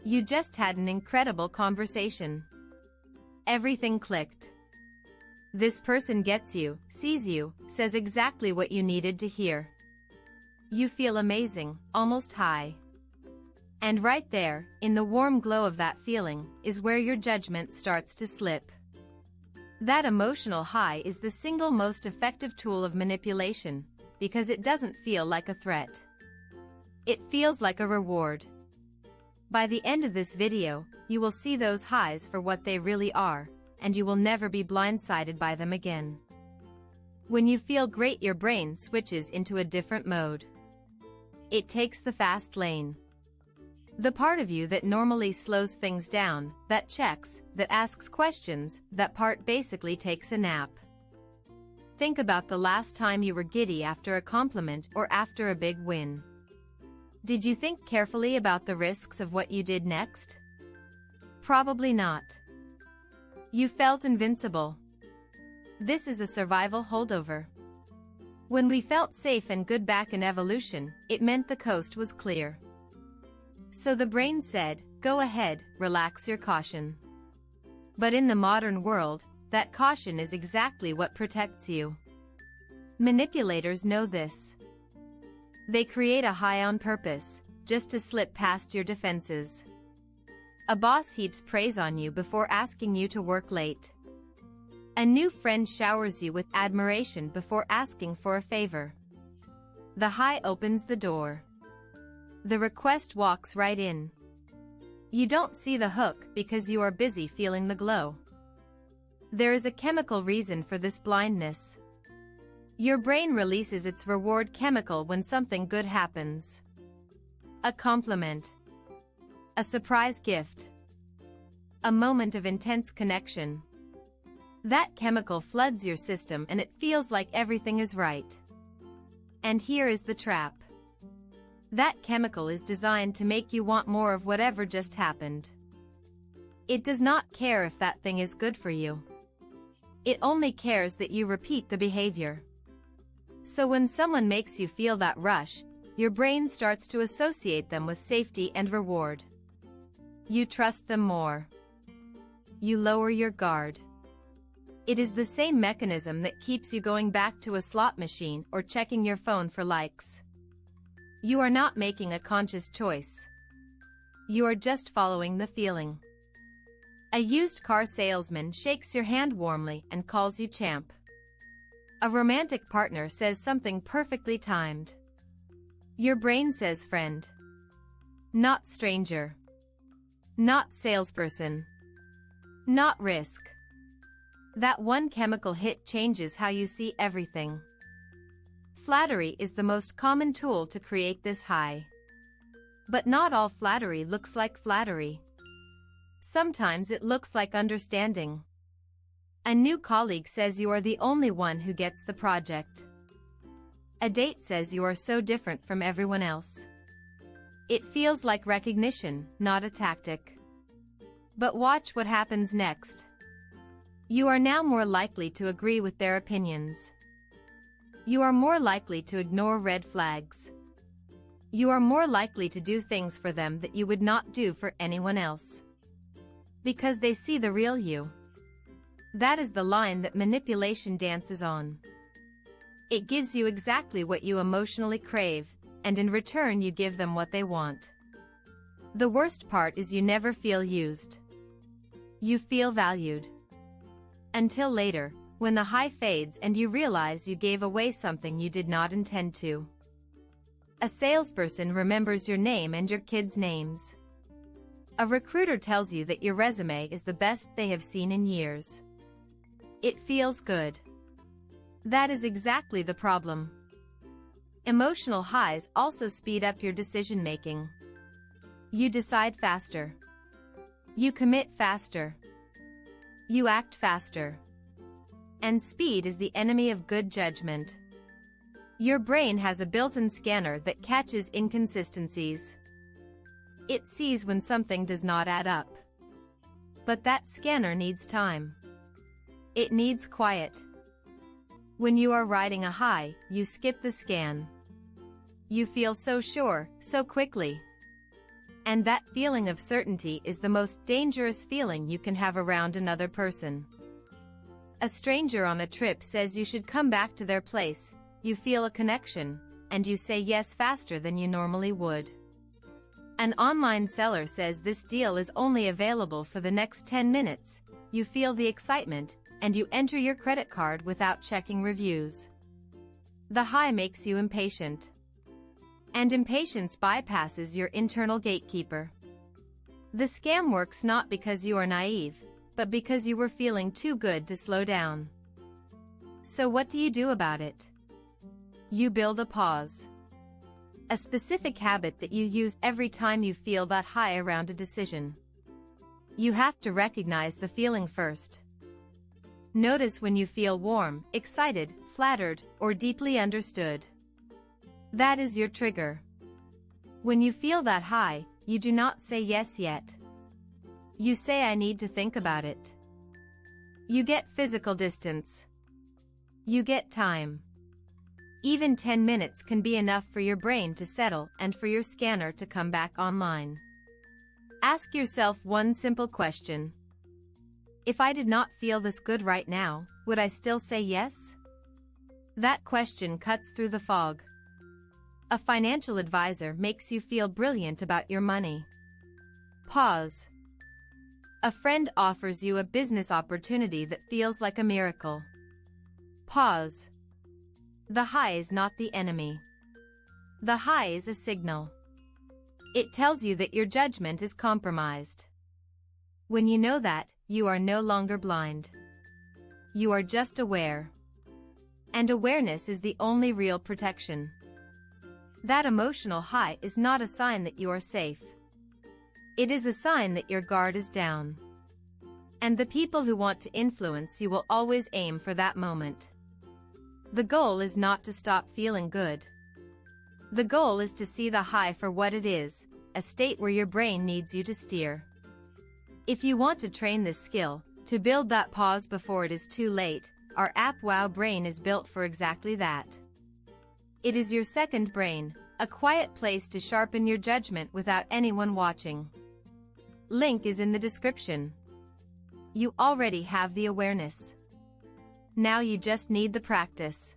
You just had an incredible conversation. Everything clicked. This person gets you, sees you, says exactly what you needed to hear. You feel amazing, almost high. And right there, in the warm glow of that feeling, is where your judgment starts to slip. That emotional high is the single most effective tool of manipulation, because it doesn't feel like a threat. It feels like a reward. By the end of this video, you will see those highs for what they really are, and you will never be blindsided by them again. When you feel great, your brain switches into a different mode. It takes the fast lane. The part of you that normally slows things down, that checks, that asks questions, that part basically takes a nap. Think about the last time you were giddy after a compliment or after a big win. Did you think carefully about the risks of what you did next? Probably not. You felt invincible. This is a survival holdover. When we felt safe and good back in evolution, it meant the coast was clear. So the brain said, go ahead, relax your caution. But in the modern world, that caution is exactly what protects you. Manipulators know this. They create a high on purpose, just to slip past your defenses. A boss heaps praise on you before asking you to work late. A new friend showers you with admiration before asking for a favor. The high opens the door. The request walks right in. You don't see the hook because you are busy feeling the glow. There is a chemical reason for this blindness. Your brain releases its reward chemical when something good happens. A compliment. A surprise gift. A moment of intense connection. That chemical floods your system and it feels like everything is right. And here is the trap. That chemical is designed to make you want more of whatever just happened. It does not care if that thing is good for you. It only cares that you repeat the behavior. So when someone makes you feel that rush, your brain starts to associate them with safety and reward. You trust them more. You lower your guard. It is the same mechanism that keeps you going back to a slot machine or checking your phone for likes. You are not making a conscious choice. You are just following the feeling. A used car salesman shakes your hand warmly and calls you champ. A romantic partner says something perfectly timed. Your brain says friend. Not stranger. Not salesperson. Not risk. That one chemical hit changes how you see everything. Flattery is the most common tool to create this high. But not all flattery looks like flattery. Sometimes it looks like understanding. A new colleague says you are the only one who gets the project. A date says you are so different from everyone else. It feels like recognition, not a tactic. But watch what happens next. You are now more likely to agree with their opinions. You are more likely to ignore red flags. You are more likely to do things for them that you would not do for anyone else. Because they see the real you. That is the line that manipulation dances on. It gives you exactly what you emotionally crave, and in return you give them what they want. The worst part is you never feel used. You feel valued. Until later, when the high fades and you realize you gave away something you did not intend to. A salesperson remembers your name and your kids' names. A recruiter tells you that your resume is the best they have seen in years. It feels good. That is exactly the problem. Emotional highs also speed up your decision-making. You decide faster. You commit faster. You act faster. And speed is the enemy of good judgment. Your brain has a built-in scanner that catches inconsistencies. It sees when something does not add up. But that scanner needs time. It needs quiet. When you are riding a high, you skip the scan. You feel so sure, so quickly. And that feeling of certainty is the most dangerous feeling you can have around another person. A stranger on a trip says you should come back to their place, you feel a connection, and you say yes faster than you normally would. An online seller says this deal is only available for the next 10 minutes, you feel the excitement, and you enter your credit card without checking reviews. The high makes you impatient. And impatience bypasses your internal gatekeeper. The scam works not because you are naive, but because you were feeling too good to slow down. So what do you do about it? You build a pause. A specific habit that you use every time you feel that high around a decision. You have to recognize the feeling first. Notice when you feel warm, excited, flattered, or deeply understood. That is your trigger. When you feel that high, you do not say yes yet. You say I need to think about it. You get physical distance. You get time. Even 10 minutes can be enough for your brain to settle and for your scanner to come back online. Ask yourself one simple question. If I did not feel this good right now, would I still say yes? That question cuts through the fog. A financial advisor makes you feel brilliant about your money. Pause. A friend offers you a business opportunity that feels like a miracle. Pause. The high is not the enemy. The high is a signal. It tells you that your judgment is compromised. When you know that, you are no longer blind. You are just aware. And awareness is the only real protection. That emotional high is not a sign that you are safe. It is a sign that your guard is down. And the people who want to influence you will always aim for that moment. The goal is not to stop feeling good. The goal is to see the high for what it is, a state where your brain needs you to steer. If you want to train this skill, to build that pause before it is too late, our app Wow Brain is built for exactly that. It is your second brain, a quiet place to sharpen your judgment without anyone watching. Link is in the description. You already have the awareness. Now you just need the practice.